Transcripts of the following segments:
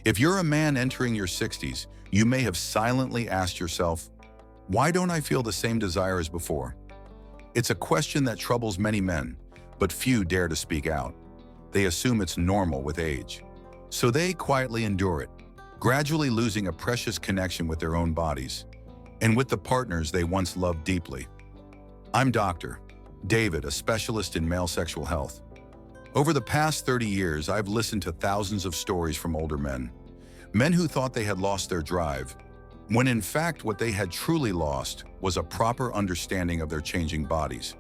If you're a man entering your 60s, you may have silently asked yourself, why don't I feel the same desire as before? It's a question that troubles many men, but few dare to speak out. They assume it's normal with age. So they quietly endure it, gradually losing a precious connection with their own bodies and with the partners they once loved deeply. I'm Dr. David, a specialist in male sexual health. Over the past 30 years, I've listened to thousands of stories from older men who thought they had lost their drive, when in fact what they had truly lost was a proper understanding of their changing bodies.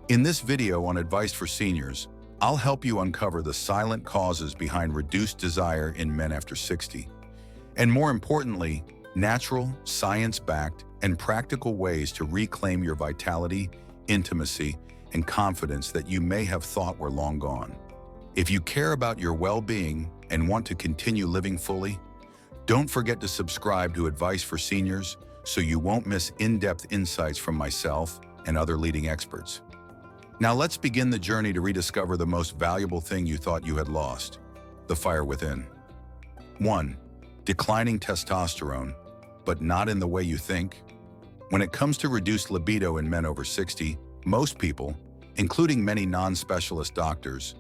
In this video on advice for seniors, I'll help you uncover the silent causes behind reduced desire in men after 60, and more importantly, natural, science-backed, and practical ways to reclaim your vitality, intimacy, and confidence that you may have thought were long gone. If you care about your well-being and want to continue living fully, don't forget to subscribe to Advice for Seniors so you won't miss in-depth insights from myself and other leading experts. Now let's begin the journey to rediscover the most valuable thing you thought you had lost: the fire within. 1. Declining testosterone, but not in the way you think. When it comes to reduced libido in men over 60, most people, including many non-specialist doctors,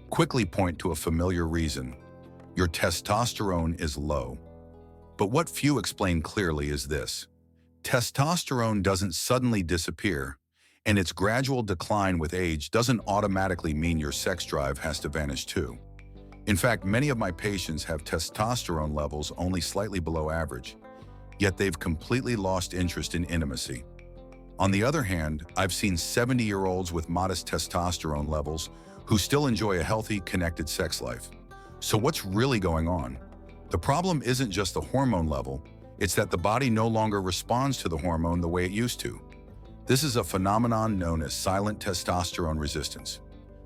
quickly point to a familiar reason: your testosterone is low. But what few explain clearly is this: testosterone doesn't suddenly disappear, and its gradual decline with age doesn't automatically mean your sex drive has to vanish too. In fact, many of my patients have testosterone levels only slightly below average, yet they've completely lost interest in intimacy. On the other hand, I've seen 70-year-olds with modest testosterone levels who still enjoy a healthy, connected sex life. So what's really going on? The problem isn't just the hormone level, it's that the body no longer responds to the hormone the way it used to. This is a phenomenon known as silent testosterone resistance.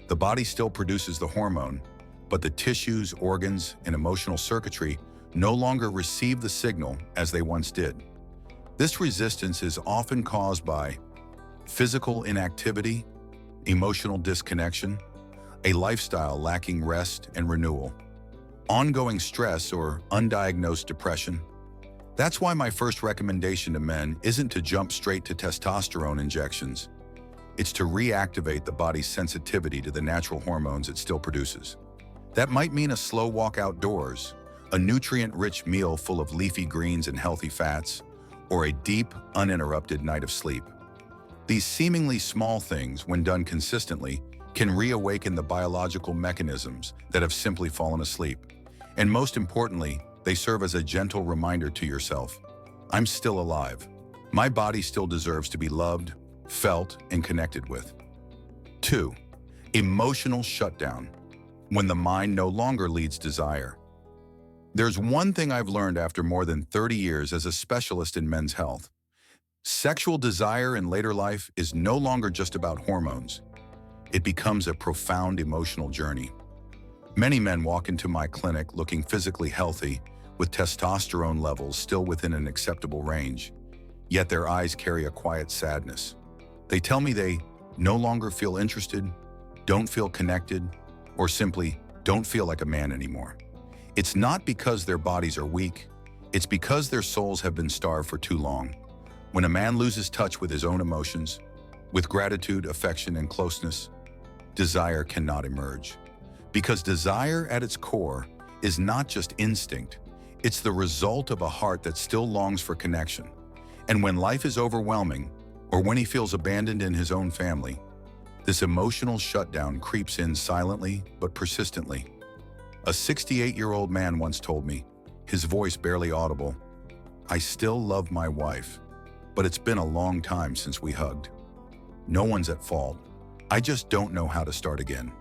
The body still produces the hormone, but the tissues, organs, and emotional circuitry no longer receive the signal as they once did. This resistance is often caused by physical inactivity, emotional disconnection, a lifestyle lacking rest and renewal, ongoing stress, or undiagnosed depression. That's why my first recommendation to men isn't to jump straight to testosterone injections. It's to reactivate the body's sensitivity to the natural hormones it still produces. That might mean a slow walk outdoors, a nutrient-rich meal full of leafy greens and healthy fats, or a deep, uninterrupted night of sleep. These seemingly small things, when done consistently, can reawaken the biological mechanisms that have simply fallen asleep. And most importantly, they serve as a gentle reminder to yourself: I'm still alive. My body still deserves to be loved, felt, and connected with. 2. Emotional shutdown, when the mind no longer leads desire. There's one thing I've learned after more than 30 years as a specialist in men's health. Sexual desire in later life is no longer just about hormones. It becomes a profound emotional journey. Many men walk into my clinic looking physically healthy, with testosterone levels still within an acceptable range, yet their eyes carry a quiet sadness. They tell me they no longer feel interested, don't feel connected, or simply don't feel like a man anymore. It's not because their bodies are weak, it's because their souls have been starved for too long. When a man loses touch with his own emotions, with gratitude, affection, and closeness, desire cannot emerge. Because desire at its core is not just instinct, it's the result of a heart that still longs for connection. And when life is overwhelming, or when he feels abandoned in his own family, this emotional shutdown creeps in silently but persistently. A 68-year-old man once told me, his voice barely audible, "I still love my wife, but it's been a long time since we hugged. No one's at fault. I just don't know how to start again."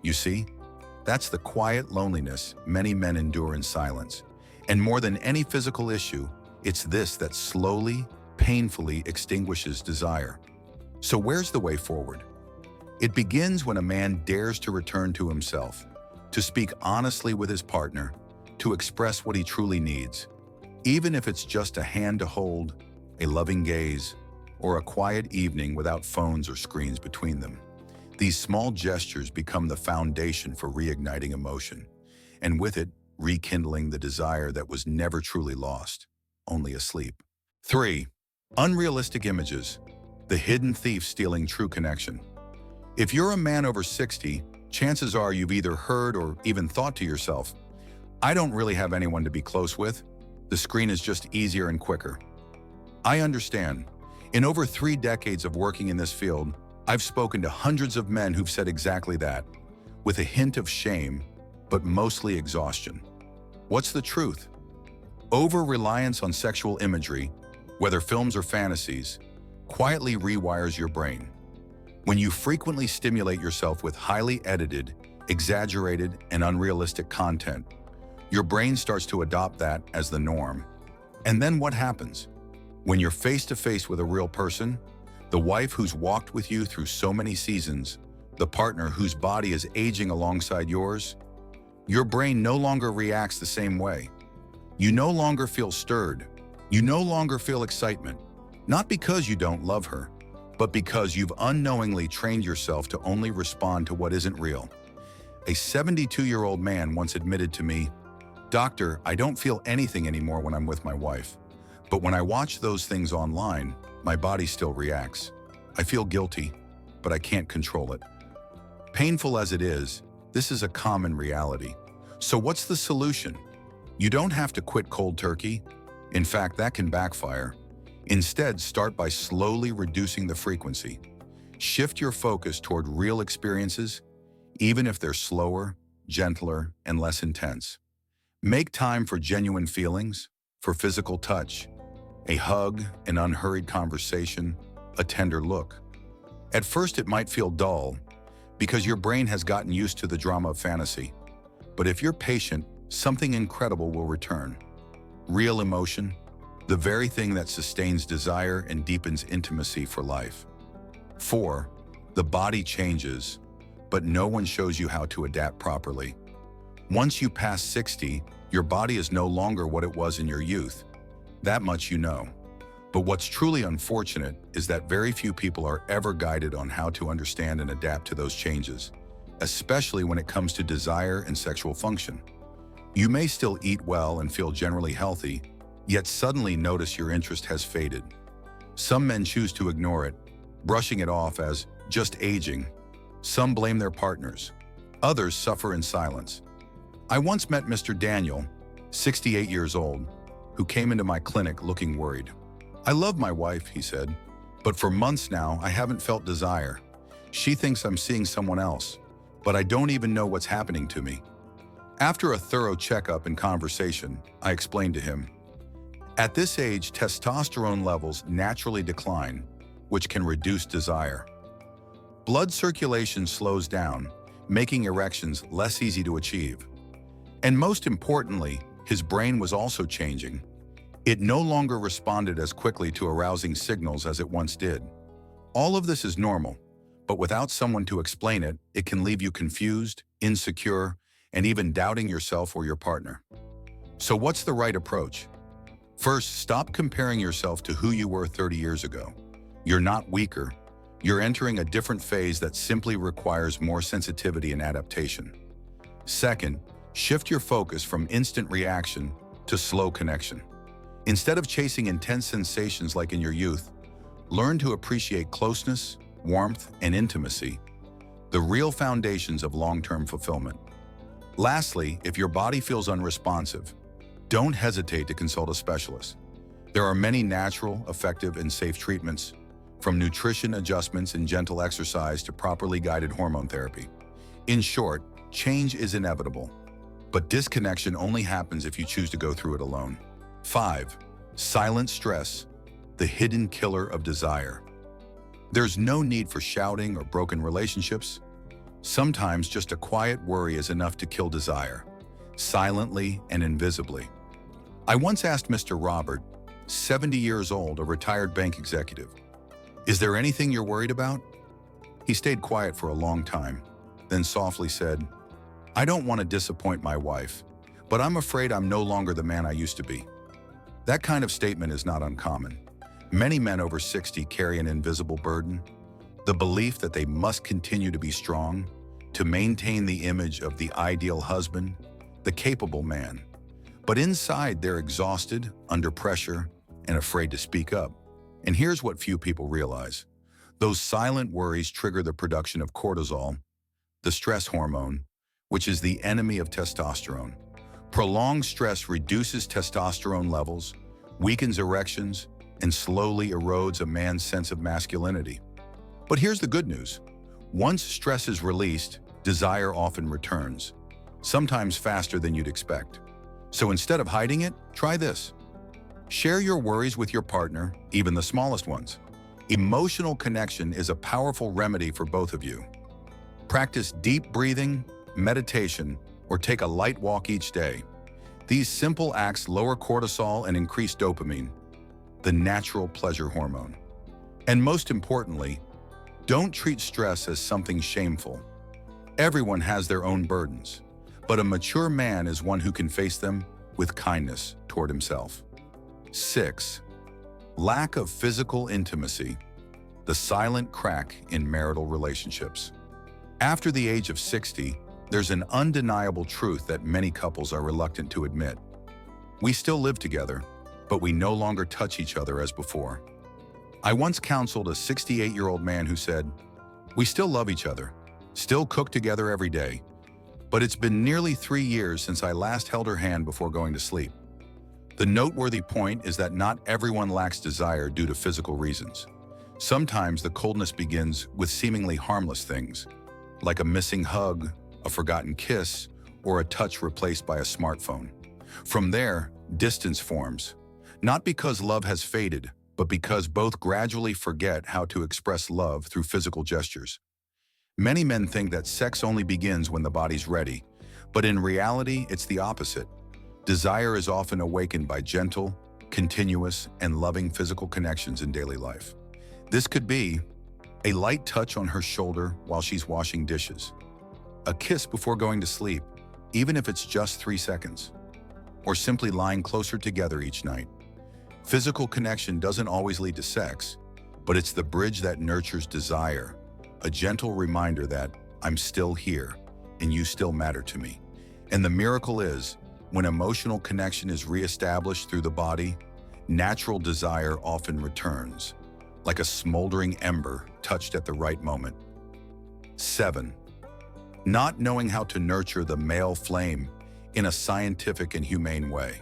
You see, that's the quiet loneliness many men endure in silence. And more than any physical issue, it's this that slowly, painfully extinguishes desire. So where's the way forward? It begins when a man dares to return to himself, to speak honestly with his partner, to express what he truly needs, even if it's just a hand to hold, a loving gaze, or a quiet evening without phones or screens between them. These small gestures become the foundation for reigniting emotion, and with it, rekindling the desire that was never truly lost, only asleep. 3. Unrealistic images, the hidden thief stealing true connection. If you're a man over 60, chances are you've either heard or even thought to yourself, I don't really have anyone to be close with. The screen is just easier and quicker. I understand. In over 3 decades of working in this field, I've spoken to hundreds of men who've said exactly that, with a hint of shame, but mostly exhaustion. What's the truth? Over-reliance on sexual imagery, whether films or fantasies, quietly rewires your brain. When you frequently stimulate yourself with highly edited, exaggerated, and unrealistic content, your brain starts to adopt that as the norm. And then what happens? When you're face-to-face with a real person, the wife who's walked with you through so many seasons, the partner whose body is aging alongside yours, your brain no longer reacts the same way. You no longer feel stirred. You no longer feel excitement, not because you don't love her, but because you've unknowingly trained yourself to only respond to what isn't real. A 72-year-old man once admitted to me, "Doctor, I don't feel anything anymore when I'm with my wife. But when I watch those things online, my body still reacts. I feel guilty, but I can't control it." Painful as it is, this is a common reality. So what's the solution? You don't have to quit cold turkey. In fact, that can backfire. Instead, start by slowly reducing the frequency. Shift your focus toward real experiences, even if they're slower, gentler, and less intense. Make time for genuine feelings, for physical touch, a hug, an unhurried conversation, a tender look. At first, it might feel dull because your brain has gotten used to the drama of fantasy. But if you're patient, something incredible will return. Real emotion, the very thing that sustains desire and deepens intimacy for life. 4. The body changes, but no one shows you how to adapt properly. Once you pass 60, your body is no longer what it was in your youth. That much you know. But what's truly unfortunate is that very few people are ever guided on how to understand and adapt to those changes, especially when it comes to desire and sexual function. You may still eat well and feel generally healthy, yet suddenly notice your interest has faded. Some men choose to ignore it, brushing it off as just aging. Some blame their partners. Others suffer in silence. I once met Mr. Daniel, 68 years old, who came into my clinic looking worried. "I love my wife," he said, "but for months now I haven't felt desire. She thinks I'm seeing someone else, but I don't even know what's happening to me." After a thorough checkup and conversation, I explained to him, "At this age, testosterone levels naturally decline, which can reduce desire. Blood circulation slows down, making erections less easy to achieve. And most importantly, his brain was also changing. It no longer responded as quickly to arousing signals as it once did. All of this is normal, but without someone to explain it, it can leave you confused, insecure, and even doubting yourself or your partner. So what's the right approach? First, stop comparing yourself to who you were 30 years ago. You're not weaker. You're entering a different phase that simply requires more sensitivity and adaptation. Second, shift your focus from instant reaction to slow connection. Instead of chasing intense sensations like in your youth, learn to appreciate closeness, warmth, and intimacy, the real foundations of long-term fulfillment. Lastly, if your body feels unresponsive, don't hesitate to consult a specialist. There are many natural, effective, and safe treatments, from nutrition adjustments and gentle exercise to properly guided hormone therapy. In short, change is inevitable, but disconnection only happens if you choose to go through it alone. 5. Silent stress, the hidden killer of desire. There's no need for shouting or broken relationships. Sometimes just a quiet worry is enough to kill desire, silently and invisibly. I once asked Mr. Robert, 70 years old, a retired bank executive, "Is there anything you're worried about?" He stayed quiet for a long time, then softly said, "I don't want to disappoint my wife, but I'm afraid I'm no longer the man I used to be." That kind of statement is not uncommon. Many men over 60 carry an invisible burden, the belief that they must continue to be strong, to maintain the image of the ideal husband, the capable man. But inside, they're exhausted, under pressure, and afraid to speak up. And here's what few people realize. Those silent worries trigger the production of cortisol, the stress hormone, which is the enemy of testosterone. Prolonged stress reduces testosterone levels, weakens erections, and slowly erodes a man's sense of masculinity. But here's the good news. Once stress is released, desire often returns, sometimes faster than you'd expect. So instead of hiding it, try this. Share your worries with your partner, even the smallest ones. Emotional connection is a powerful remedy for both of you. Practice deep breathing, meditation, or take a light walk each day. These simple acts lower cortisol and increase dopamine, the natural pleasure hormone. And most importantly, don't treat stress as something shameful. Everyone has their own burdens, but a mature man is one who can face them with kindness toward himself. 6. Lack of physical intimacy, the silent crack in marital relationships. After the age of 60, there's an undeniable truth that many couples are reluctant to admit. We still live together, but we no longer touch each other as before. I once counseled a 68-year-old man who said, "We still love each other, still cook together every day, but it's been nearly 3 years since I last held her hand before going to sleep." The noteworthy point is that not everyone lacks desire due to physical reasons. Sometimes the coldness begins with seemingly harmless things, like a missing hug, a forgotten kiss, or a touch replaced by a smartphone. From there, distance forms, not because love has faded, but because both gradually forget how to express love through physical gestures. Many men think that sex only begins when the body's ready, but in reality, it's the opposite. Desire is often awakened by gentle, continuous, and loving physical connections in daily life. This could be a light touch on her shoulder while she's washing dishes, a kiss before going to sleep, even if it's just 3 seconds, or simply lying closer together each night. Physical connection doesn't always lead to sex, but it's the bridge that nurtures desire, a gentle reminder that I'm still here and you still matter to me. And the miracle is, when emotional connection is reestablished through the body, natural desire often returns, like a smoldering ember touched at the right moment. 7. Not knowing how to nurture the male flame in a scientific and humane way.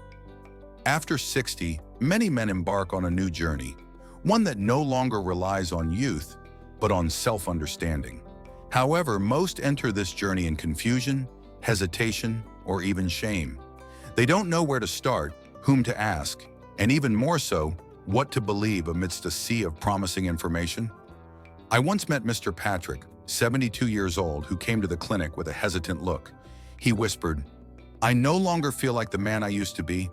After 60, many men embark on a new journey, one that no longer relies on youth, but on self-understanding. However, most enter this journey in confusion, hesitation, or even shame. They don't know where to start, whom to ask, and even more so, what to believe amidst a sea of promising information. I once met Mr. Patrick, 72 years old, who came to the clinic with a hesitant look. He whispered, "I no longer feel like the man I used to be,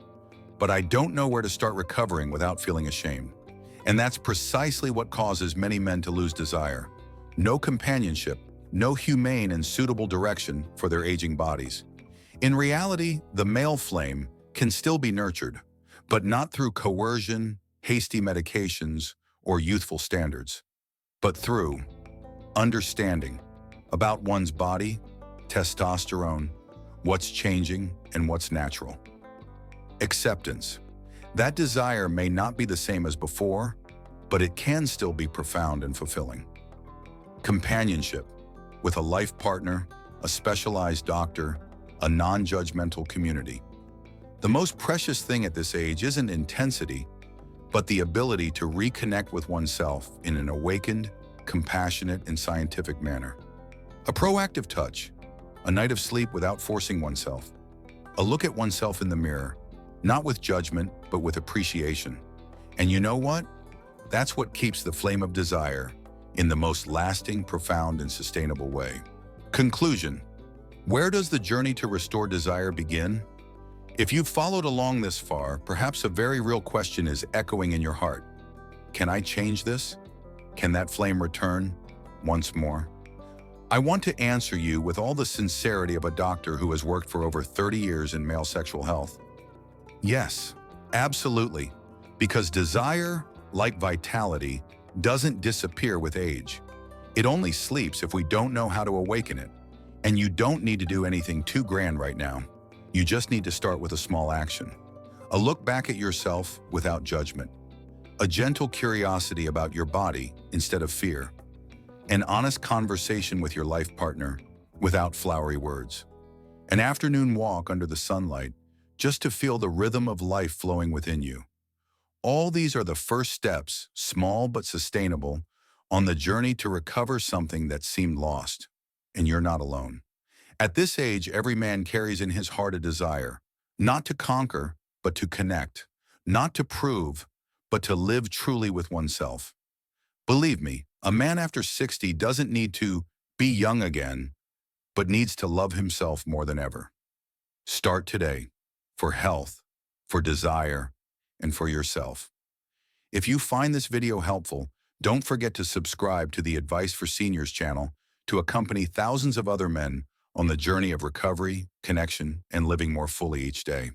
but I don't know where to start recovering without feeling ashamed." And that's precisely what causes many men to lose desire. No companionship, no humane and suitable direction for their aging bodies. In reality, the male flame can still be nurtured, but not through coercion, hasty medications, or youthful standards, but through understanding about one's body, testosterone, what's changing, and what's natural. Acceptance. That desire may not be the same as before, but it can still be profound and fulfilling. Companionship. With a life partner, a specialized doctor, a non-judgmental community. The most precious thing at this age isn't intensity, but the ability to reconnect with oneself in an awakened, compassionate, and scientific manner. A proactive touch, a night of sleep without forcing oneself, a look at oneself in the mirror, not with judgment, but with appreciation. And you know what? That's what keeps the flame of desire in the most lasting, profound, and sustainable way. Conclusion. Where does the journey to restore desire begin? If you've followed along this far, perhaps a very real question is echoing in your heart. Can I change this? Can that flame return once more? I want to answer you with all the sincerity of a doctor who has worked for over 30 years in male sexual health. Yes, absolutely, because desire, like vitality, doesn't disappear with age. It only sleeps if we don't know how to awaken it. And you don't need to do anything too grand right now. You just need to start with a small action. A look back at yourself without judgment. A gentle curiosity about your body instead of fear. An honest conversation with your life partner without flowery words. An afternoon walk under the sunlight just to feel the rhythm of life flowing within you. All these are the first steps, small but sustainable, on the journey to recover something that seemed lost. And you're not alone. At this age, every man carries in his heart a desire, not to conquer, but to connect, not to prove, but to live truly with oneself. Believe me, a man after 60 doesn't need to be young again, but needs to love himself more than ever. Start today, for health, for desire, and for yourself. If you find this video helpful, don't forget to subscribe to the Advice for Seniors channel to accompany thousands of other men on the journey of recovery, connection, and living more fully each day.